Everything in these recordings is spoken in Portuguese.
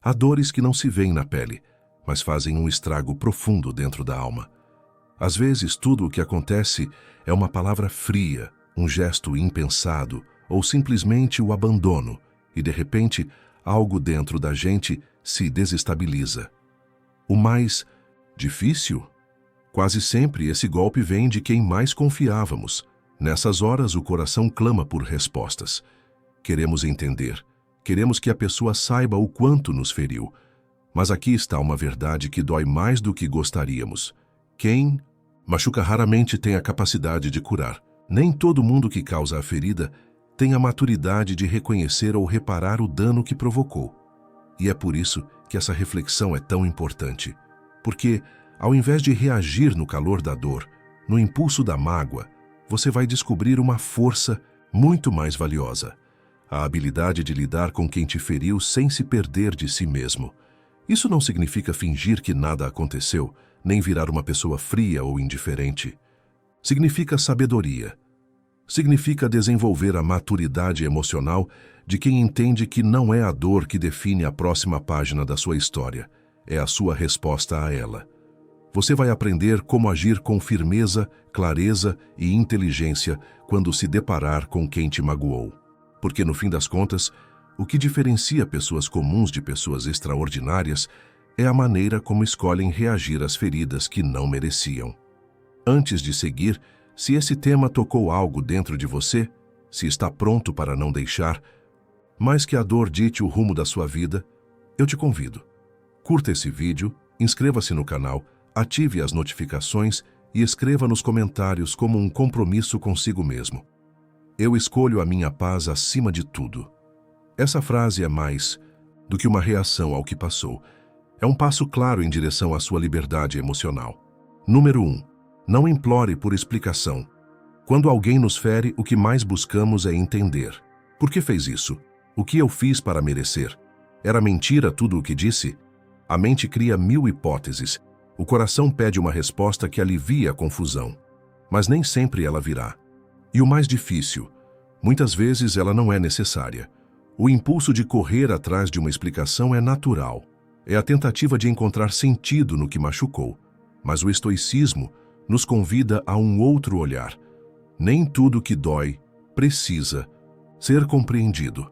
Há dores que não se veem na pele, mas fazem um estrago profundo dentro da alma. Às vezes, tudo o que acontece é uma palavra fria, um gesto impensado ou simplesmente o abandono, e de repente, algo dentro da gente se desestabiliza. O mais difícil? Quase sempre esse golpe vem de quem mais confiávamos. Nessas horas, o coração clama por respostas. Queremos entender. Queremos que a pessoa saiba o quanto nos feriu. Mas aqui está uma verdade que dói mais do que gostaríamos. Quem machuca raramente tem a capacidade de curar. Nem todo mundo que causa a ferida tem a maturidade de reconhecer ou reparar o dano que provocou. E é por isso que essa reflexão é tão importante. Porque, ao invés de reagir no calor da dor, no impulso da mágoa, você vai descobrir uma força muito mais valiosa. A habilidade de lidar com quem te feriu sem se perder de si mesmo. Isso não significa fingir que nada aconteceu, nem virar uma pessoa fria ou indiferente. Significa sabedoria. Significa desenvolver a maturidade emocional de quem entende que não é a dor que define a próxima página da sua história, é a sua resposta a ela. Você vai aprender como agir com firmeza, clareza e inteligência quando se deparar com quem te magoou. Porque, no fim das contas, o que diferencia pessoas comuns de pessoas extraordinárias é a maneira como escolhem reagir às feridas que não mereciam. Antes de seguir, se esse tema tocou algo dentro de você, se está pronto para não deixar, mais que a dor dite o rumo da sua vida, eu te convido. Curta esse vídeo, inscreva-se no canal, ative as notificações e escreva nos comentários como um compromisso consigo mesmo. Eu escolho a minha paz acima de tudo. Essa frase é mais do que uma reação ao que passou. É um passo claro em direção à sua liberdade emocional. Número 1. Não implore por explicação. Quando alguém nos fere, o que mais buscamos é entender. Por que fez isso? O que eu fiz para merecer? Era mentira tudo o que disse? A mente cria 1000 hipóteses. O coração pede uma resposta que alivia a confusão. Mas nem sempre ela virá. E o mais difícil, muitas vezes ela não é necessária. O impulso de correr atrás de uma explicação é natural. É a tentativa de encontrar sentido no que machucou. Mas o estoicismo nos convida a um outro olhar. Nem tudo que dói precisa ser compreendido.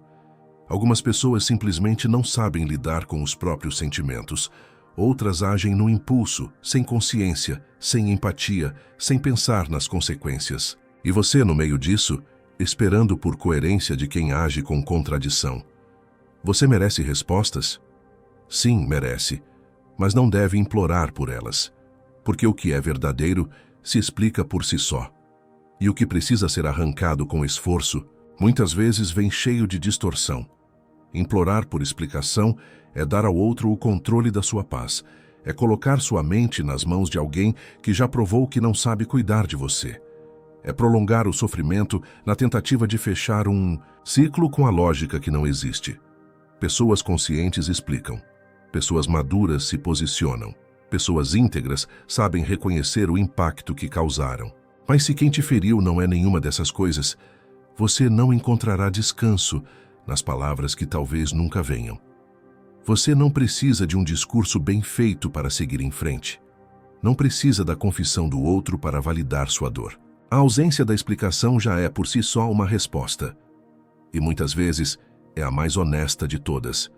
Algumas pessoas simplesmente não sabem lidar com os próprios sentimentos. Outras agem no impulso, sem consciência, sem empatia, sem pensar nas consequências. E você, no meio disso, esperando por coerência de quem age com contradição. Você merece respostas? Sim, merece, mas não deve implorar por elas. Porque o que é verdadeiro se explica por si só. E o que precisa ser arrancado com esforço, muitas vezes vem cheio de distorção. Implorar por explicação é dar ao outro o controle da sua paz. É colocar sua mente nas mãos de alguém que já provou que não sabe cuidar de você. É prolongar o sofrimento na tentativa de fechar um ciclo com a lógica que não existe. Pessoas conscientes explicam. Pessoas maduras se posicionam. Pessoas íntegras sabem reconhecer o impacto que causaram. Mas se quem te feriu não é nenhuma dessas coisas, você não encontrará descanso nas palavras que talvez nunca venham. Você não precisa de um discurso bem feito para seguir em frente. Não precisa da confissão do outro para validar sua dor. A ausência da explicação já é por si só uma resposta. E muitas vezes é a mais honesta de todas.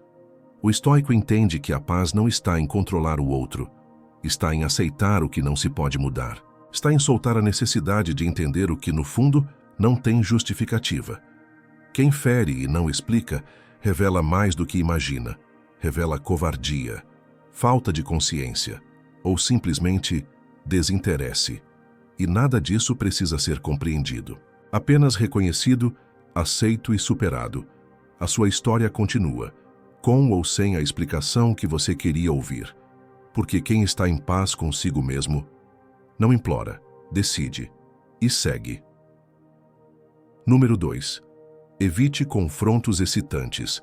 O estoico entende que a paz não está em controlar o outro. Está em aceitar o que não se pode mudar. Está em soltar a necessidade de entender o que, no fundo, não tem justificativa. Quem fere e não explica, revela mais do que imagina. Revela covardia, falta de consciência ou simplesmente desinteresse. E nada disso precisa ser compreendido. Apenas reconhecido, aceito e superado. A sua história continua, com ou sem a explicação que você queria ouvir. Porque quem está em paz consigo mesmo não implora, decide e segue. Número 2. Evite confrontos excitantes.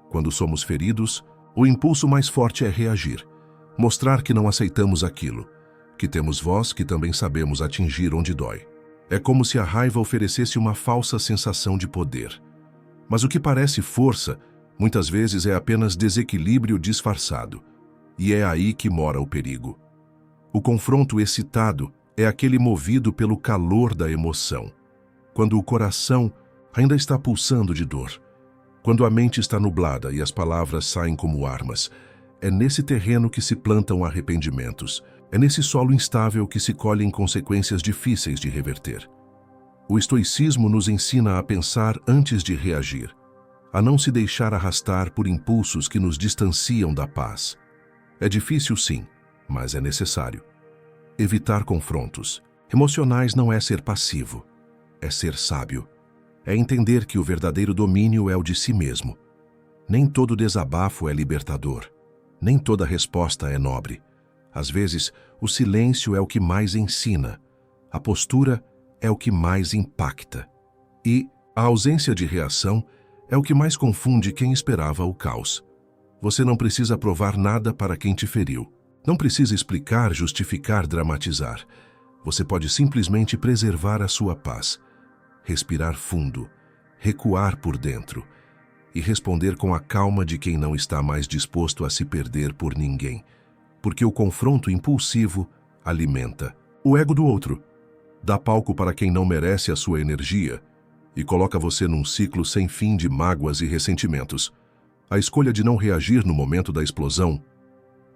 Quando somos feridos, o impulso mais forte é reagir, mostrar que não aceitamos aquilo, que temos voz que também sabemos atingir onde dói. É como se a raiva oferecesse uma falsa sensação de poder. Mas o que parece força, Muitas vezes é apenas desequilíbrio disfarçado. E é aí que mora o perigo. O confronto excitado é aquele movido pelo calor da emoção, quando o coração ainda está pulsando de dor, quando a mente está nublada e as palavras saem como armas. É nesse terreno que se plantam arrependimentos, é nesse solo instável que se colhem consequências difíceis de reverter. O estoicismo nos ensina a pensar antes de reagir, a não se deixar arrastar por impulsos que nos distanciam da paz. É difícil, sim, mas é necessário. Evitar confrontos emocionais não é ser passivo, é ser sábio. É entender que o verdadeiro domínio é o de si mesmo. Nem todo desabafo é libertador, nem toda resposta é nobre. Às vezes, o silêncio é o que mais ensina, a postura é o que mais impacta. E a ausência de reação é o que mais confunde quem esperava o caos. Você não precisa provar nada para quem te feriu. Não precisa explicar, justificar, dramatizar. Você pode simplesmente preservar a sua paz, respirar fundo, recuar por dentro e responder com a calma de quem não está mais disposto a se perder por ninguém. Porque o confronto impulsivo alimenta o ego do outro, dá palco para quem não merece a sua energia e coloca você num ciclo sem fim de mágoas e ressentimentos. A escolha de não reagir no momento da explosão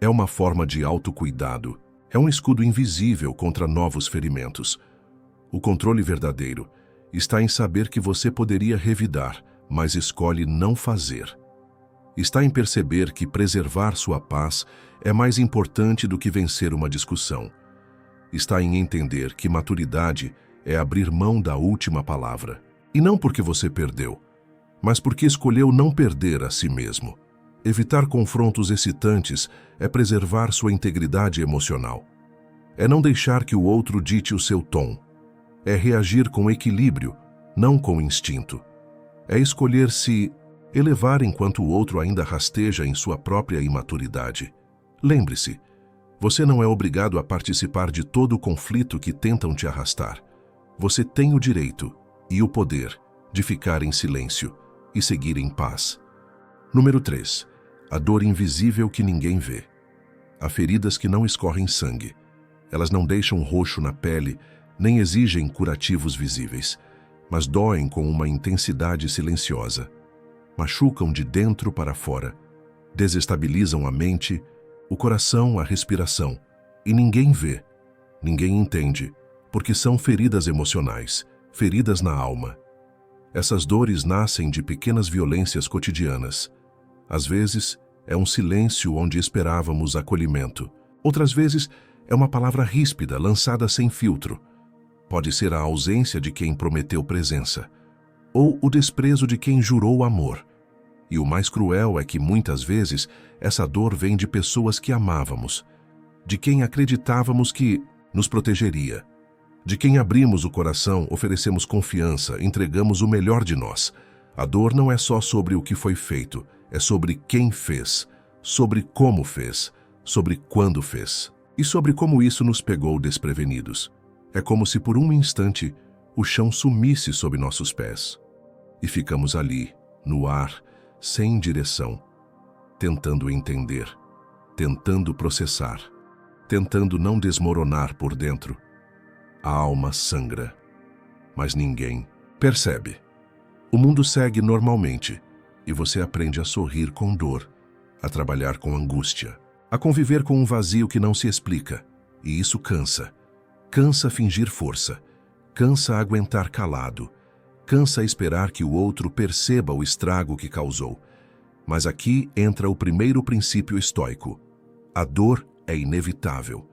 é uma forma de autocuidado, é um escudo invisível contra novos ferimentos. O controle verdadeiro está em saber que você poderia revidar, mas escolhe não fazer. Está em perceber que preservar sua paz é mais importante do que vencer uma discussão. Está em entender que maturidade é abrir mão da última palavra. E não porque você perdeu, mas porque escolheu não perder a si mesmo. Evitar confrontos excitantes é preservar sua integridade emocional. É não deixar que o outro dite o seu tom. É reagir com equilíbrio, não com instinto. É escolher se elevar enquanto o outro ainda rasteja em sua própria imaturidade. Lembre-se, você não é obrigado a participar de todo o conflito que tentam te arrastar. Você tem o direito e o poder de ficar em silêncio e seguir em paz. Número 3. A dor invisível que ninguém vê. Há feridas que não escorrem sangue. Elas não deixam roxo na pele, nem exigem curativos visíveis, mas doem com uma intensidade silenciosa. Machucam de dentro para fora, desestabilizam a mente, o coração, a respiração. E ninguém vê, ninguém entende, porque são feridas emocionais, feridas na alma. Essas dores nascem de pequenas violências cotidianas. Às vezes, é um silêncio onde esperávamos acolhimento. Outras vezes, é uma palavra ríspida, lançada sem filtro. Pode ser a ausência de quem prometeu presença, ou o desprezo de quem jurou amor. E o mais cruel é que, muitas vezes, essa dor vem de pessoas que amávamos, de quem acreditávamos que nos protegeria, de quem abrimos o coração, oferecemos confiança, entregamos o melhor de nós. A dor não é só sobre o que foi feito, é sobre quem fez, sobre como fez, sobre quando fez, e sobre como isso nos pegou desprevenidos. É como se por um instante o chão sumisse sob nossos pés. E ficamos ali, no ar, sem direção, tentando entender, tentando processar, tentando não desmoronar por dentro. A alma sangra, mas ninguém percebe. O mundo segue normalmente e você aprende a sorrir com dor, a trabalhar com angústia, a conviver com um vazio que não se explica. E isso cansa. Cansa fingir força, cansa aguentar calado, cansa esperar que o outro perceba o estrago que causou. Mas aqui entra o primeiro princípio estoico. A dor é inevitável.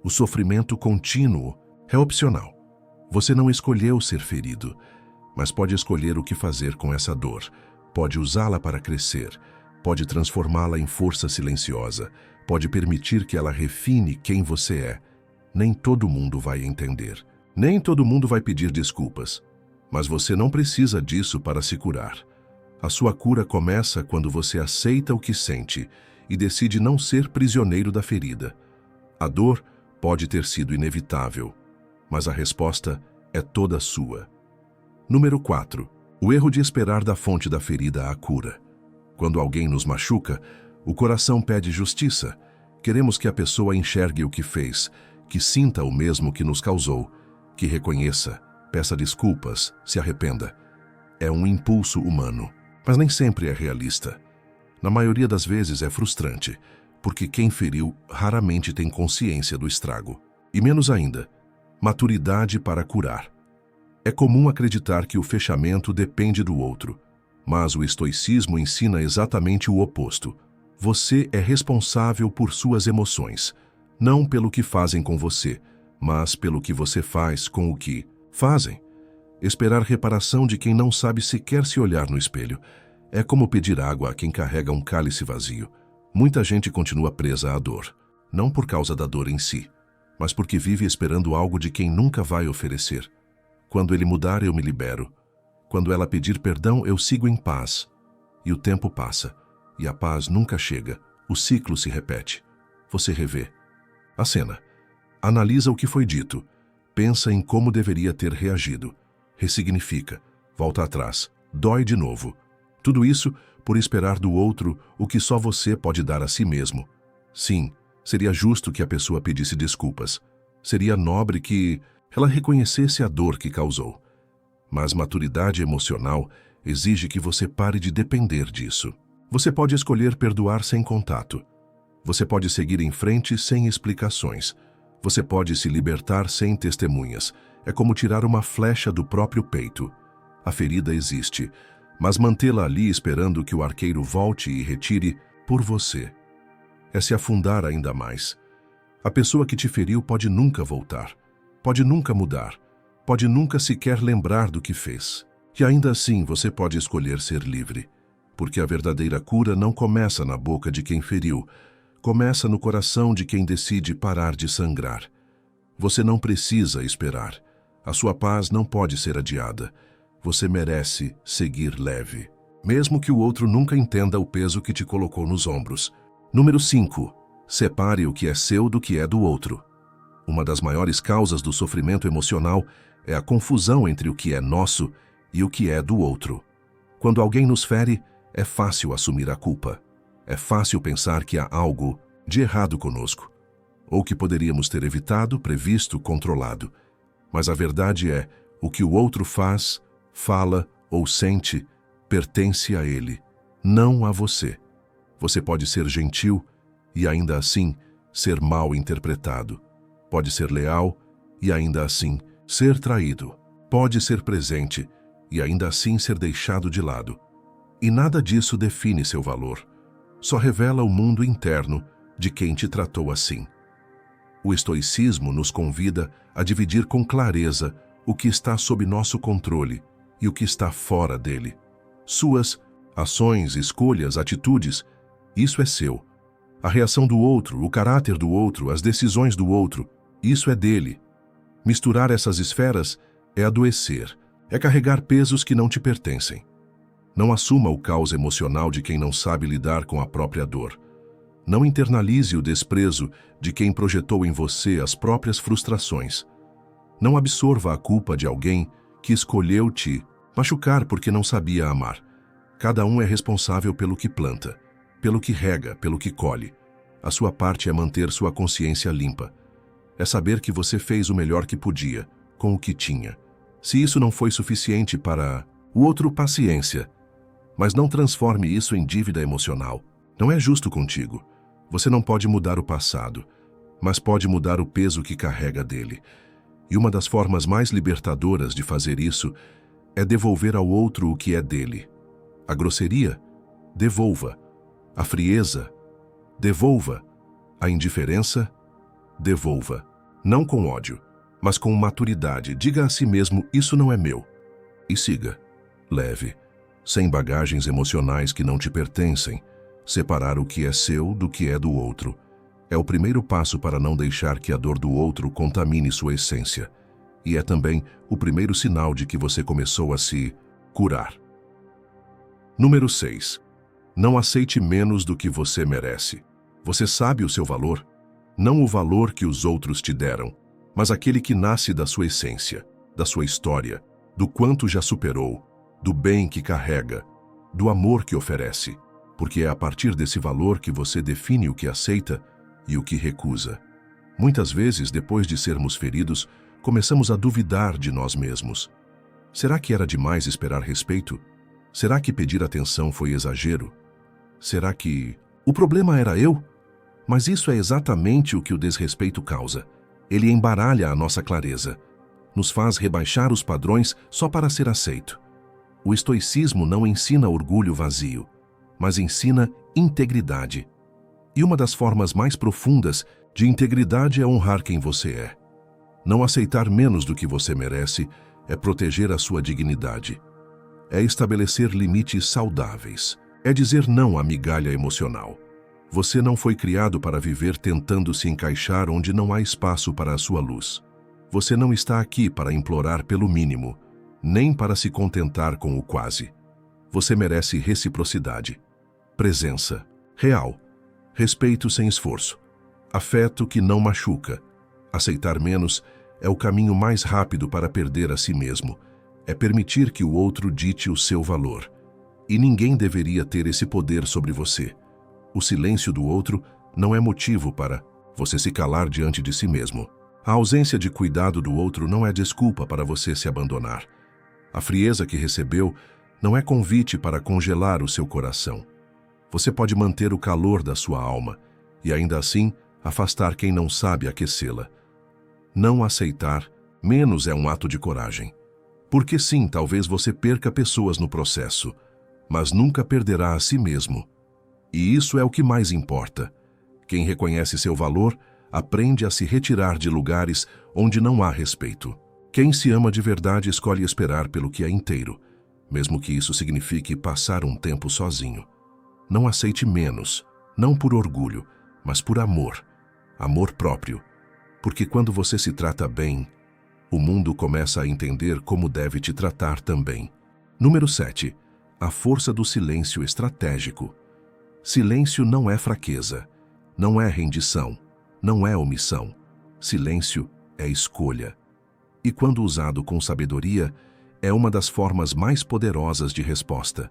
O sofrimento contínuo é opcional. Você não escolheu ser ferido, mas pode escolher o que fazer com essa dor. Pode usá-la para crescer, pode transformá-la em força silenciosa, pode permitir que ela refine quem você é. Nem todo mundo vai entender, nem todo mundo vai pedir desculpas, mas você não precisa disso para se curar. A sua cura começa quando você aceita o que sente e decide não ser prisioneiro da ferida. A dor pode ter sido inevitável, mas a resposta é toda sua. Número 4. O erro de esperar da fonte da ferida a cura. Quando alguém nos machuca, o coração pede justiça. Queremos que a pessoa enxergue o que fez, que sinta o mesmo que nos causou, que reconheça, peça desculpas, se arrependa. É um impulso humano, mas nem sempre é realista. Na maioria das vezes é frustrante, porque quem feriu raramente tem consciência do estrago. E menos ainda, maturidade para curar. É comum acreditar que o fechamento depende do outro, mas o estoicismo ensina exatamente o oposto. Você é responsável por suas emoções, não pelo que fazem com você, mas pelo que você faz com o que fazem. Esperar reparação de quem não sabe sequer se olhar no espelho é como pedir água a quem carrega um cálice vazio. Muita gente continua presa à dor, não por causa da dor em si, mas porque vive esperando algo de quem nunca vai oferecer. Quando ele mudar, eu me libero. Quando ela pedir perdão, eu sigo em paz. E o tempo passa, e a paz nunca chega. O ciclo se repete. Você revê a cena. Analisa o que foi dito. Pensa em como deveria ter reagido. Ressignifica. Volta atrás. Dói de novo. Tudo isso por esperar do outro o que só você pode dar a si mesmo. Sim, seria justo que a pessoa pedisse desculpas. Seria nobre que ela reconhecesse a dor que causou. Mas maturidade emocional exige que você pare de depender disso. Você pode escolher perdoar sem contato. Você pode seguir em frente sem explicações. Você pode se libertar sem testemunhas. É como tirar uma flecha do próprio peito. A ferida existe, mas mantê-la ali esperando que o arqueiro volte e retire por você é se afundar ainda mais. A pessoa que te feriu pode nunca voltar, pode nunca mudar, pode nunca sequer lembrar do que fez. E ainda assim você pode escolher ser livre, porque a verdadeira cura não começa na boca de quem feriu, começa no coração de quem decide parar de sangrar. Você não precisa esperar. A sua paz não pode ser adiada. Você merece seguir leve, mesmo que o outro nunca entenda o peso que te colocou nos ombros. Número 5. Separe o que é seu do que é do outro. Uma das maiores causas do sofrimento emocional é a confusão entre o que é nosso e o que é do outro. Quando alguém nos fere, é fácil assumir a culpa. É fácil pensar que há algo de errado conosco, ou que poderíamos ter evitado, previsto, controlado. Mas a verdade é, o que o outro faz, fala ou sente, pertence a ele, não a você. Você pode ser gentil e ainda assim ser mal interpretado. Pode ser leal e ainda assim ser traído. Pode ser presente e ainda assim ser deixado de lado. E nada disso define seu valor. Só revela o mundo interno de quem te tratou assim. O estoicismo nos convida a dividir com clareza o que está sob nosso controle e o que está fora dele. Suas ações, escolhas, atitudes, isso é seu. A reação do outro, o caráter do outro, as decisões do outro, isso é dele. Misturar essas esferas é adoecer, é carregar pesos que não te pertencem. Não assuma o caos emocional de quem não sabe lidar com a própria dor. Não internalize o desprezo de quem projetou em você as próprias frustrações. Não absorva a culpa de alguém que escolheu te machucar porque não sabia amar. Cada um é responsável pelo que planta, pelo que rega, pelo que colhe. A sua parte é manter sua consciência limpa. É saber que você fez o melhor que podia, com o que tinha. Se isso não foi suficiente para o outro, paciência. Mas não transforme isso em dívida emocional. Não é justo contigo. Você não pode mudar o passado, mas pode mudar o peso que carrega dele. E uma das formas mais libertadoras de fazer isso é devolver ao outro o que é dele. A grosseria? Devolva. A frieza? Devolva. A indiferença? Devolva. Não com ódio, mas com maturidade. Diga a si mesmo, isso não é meu. E siga. Leve. Sem bagagens emocionais que não te pertencem. Separar o que é seu do que é do outro. É o primeiro passo para não deixar que a dor do outro contamine sua essência. E é também o primeiro sinal de que você começou a se curar. Número 6. Não aceite menos do que você merece. Você sabe o seu valor? Não o valor que os outros te deram, mas aquele que nasce da sua essência, da sua história, do quanto já superou, do bem que carrega, do amor que oferece. porque é a partir desse valor que você define o que aceita e o que recusa. Muitas vezes, depois de sermos feridos, começamos a duvidar de nós mesmos. Será que era demais esperar respeito? Será que pedir atenção foi exagero? Será que o problema era eu? Mas isso é exatamente o que o desrespeito causa. Ele embaralha a nossa clareza, nos faz rebaixar os padrões só para ser aceito. O estoicismo não ensina orgulho vazio, mas ensina integridade. E uma das formas mais profundas de integridade é honrar quem você é. Não aceitar menos do que você merece é proteger a sua dignidade. É estabelecer limites saudáveis. É dizer não à migalha emocional. Você não foi criado para viver tentando se encaixar onde não há espaço para a sua luz. Você não está aqui para implorar pelo mínimo, nem para se contentar com o quase. Você merece reciprocidade, presença real, respeito sem esforço, afeto que não machuca. Aceitar menos é o caminho mais rápido para perder a si mesmo. É permitir que o outro dite o seu valor. E ninguém deveria ter esse poder sobre você. O silêncio do outro não é motivo para você se calar diante de si mesmo. A ausência de cuidado do outro não é desculpa para você se abandonar. A frieza que recebeu não é convite para congelar o seu coração. Você pode manter o calor da sua alma e ainda assim afastar quem não sabe aquecê-la. Não aceitar menos é um ato de coragem. Porque sim, talvez você perca pessoas no processo, mas nunca perderá a si mesmo. E isso é o que mais importa. Quem reconhece seu valor aprende a se retirar de lugares onde não há respeito. Quem se ama de verdade escolhe esperar pelo que é inteiro, mesmo que isso signifique passar um tempo sozinho. Não aceite menos, não por orgulho, mas por amor. Amor próprio. Porque quando você se trata bem, o mundo começa a entender como deve te tratar também. Número 7. A força do silêncio estratégico. Silêncio não é fraqueza, não é rendição, não é omissão. Silêncio é escolha. E quando usado com sabedoria, é uma das formas mais poderosas de resposta,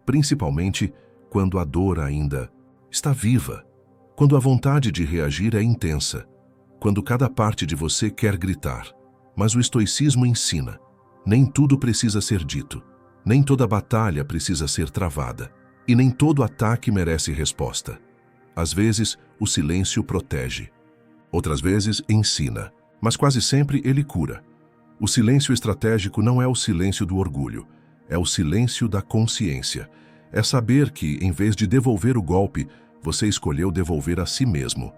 principalmente quando a dor ainda está viva, quando a vontade de reagir é intensa, quando cada parte de você quer gritar. Mas o estoicismo ensina, nem tudo precisa ser dito, nem toda batalha precisa ser travada, e nem todo ataque merece resposta. Às vezes, o silêncio protege. Outras vezes, ensina, mas quase sempre ele cura. O silêncio estratégico não é o silêncio do orgulho, é o silêncio da consciência. É saber que, em vez de devolver o golpe, você escolheu devolver a si mesmo.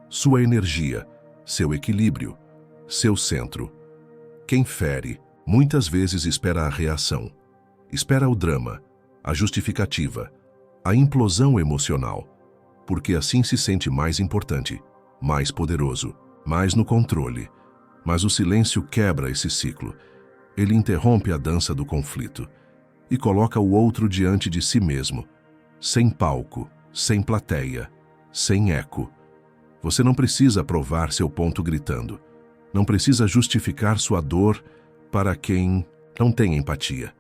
Sua energia, seu equilíbrio, seu centro. Quem fere, muitas vezes espera a reação. Espera o drama, a justificativa, a implosão emocional, porque assim se sente mais importante, mais poderoso, mais no controle. Mas o silêncio quebra esse ciclo. Ele interrompe a dança do conflito e coloca o outro diante de si mesmo, sem palco, sem plateia, sem eco. Você não precisa provar seu ponto gritando. Não precisa justificar sua dor para quem não tem empatia.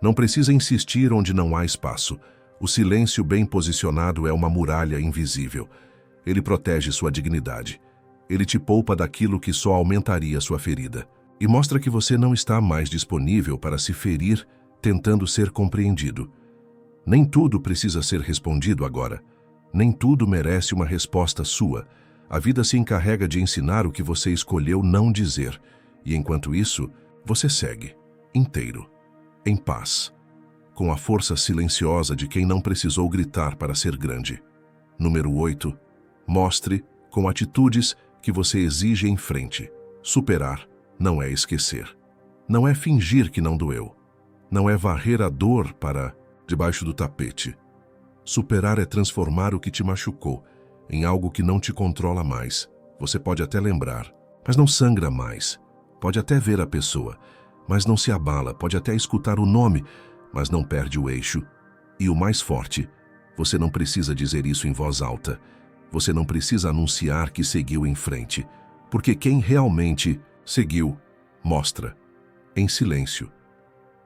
Não precisa insistir onde não há espaço. O silêncio bem posicionado é uma muralha invisível. Ele protege sua dignidade. Ele te poupa daquilo que só aumentaria sua ferida. E mostra que você não está mais disponível para se ferir tentando ser compreendido. Nem tudo precisa ser respondido agora. Nem tudo merece uma resposta sua. A vida se encarrega de ensinar o que você escolheu não dizer. E enquanto isso, você segue, inteiro, em paz, com a força silenciosa de quem não precisou gritar para ser grande. Número 8. Mostre, com atitudes, que você exige em frente. Superar não é esquecer. Não é fingir que não doeu. Não é varrer a dor para debaixo do tapete. Superar é transformar o que te machucou em algo que não te controla mais. Você pode até lembrar, mas não sangra mais. Pode até ver a pessoa, mas não se abala. Pode até escutar o nome, mas não perde o eixo. E o mais forte, você não precisa dizer isso em voz alta. Você não precisa anunciar que seguiu em frente, porque quem realmente seguiu, mostra, em silêncio,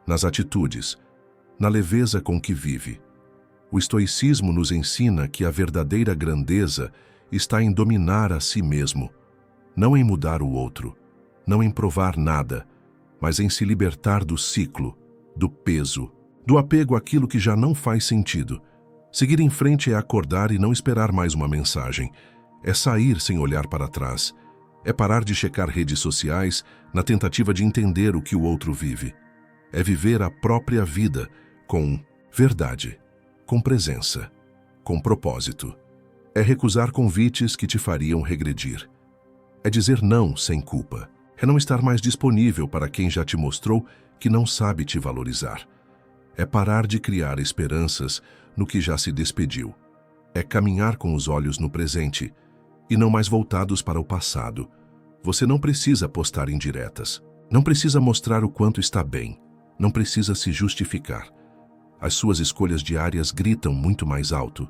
nas atitudes, na leveza com que vive. O estoicismo nos ensina que a verdadeira grandeza está em dominar a si mesmo, não em mudar o outro, não em provar nada, mas em se libertar do ciclo, do peso, do apego àquilo que já não faz sentido. Seguir em frente é acordar e não esperar mais uma mensagem. É sair sem olhar para trás. É parar de checar redes sociais na tentativa de entender o que o outro vive. É viver a própria vida com verdade, com presença, com propósito. É recusar convites que te fariam regredir. É dizer não sem culpa. É não estar mais disponível para quem já te mostrou que não sabe te valorizar. É parar de criar esperanças no que já se despediu. É caminhar com os olhos no presente e não mais voltados para o passado. Você não precisa postar indiretas. Não precisa mostrar o quanto está bem. Não precisa se justificar. As suas escolhas diárias gritam muito mais alto.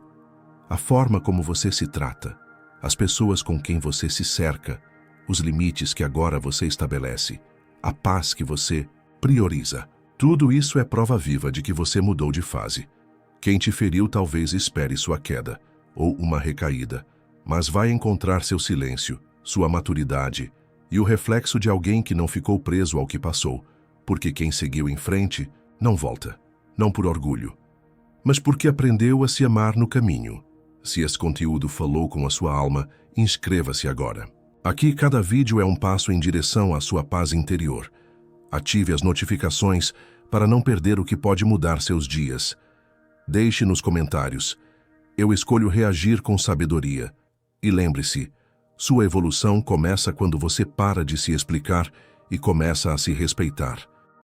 A forma como você se trata, as pessoas com quem você se cerca, os limites que agora você estabelece, a paz que você prioriza. Tudo isso é prova viva de que você mudou de fase. Quem te feriu talvez espere sua queda, ou uma recaída, mas vai encontrar seu silêncio, sua maturidade e o reflexo de alguém que não ficou preso ao que passou, porque quem seguiu em frente não volta, não por orgulho, mas porque aprendeu a se amar no caminho. Se esse conteúdo falou com a sua alma, inscreva-se agora. Aqui cada vídeo é um passo em direção à sua paz interior. Ative as notificações para não perder o que pode mudar seus dias. Deixe nos comentários. Eu escolho reagir com sabedoria. E lembre-se, sua evolução começa quando você para de se explicar e começa a se respeitar.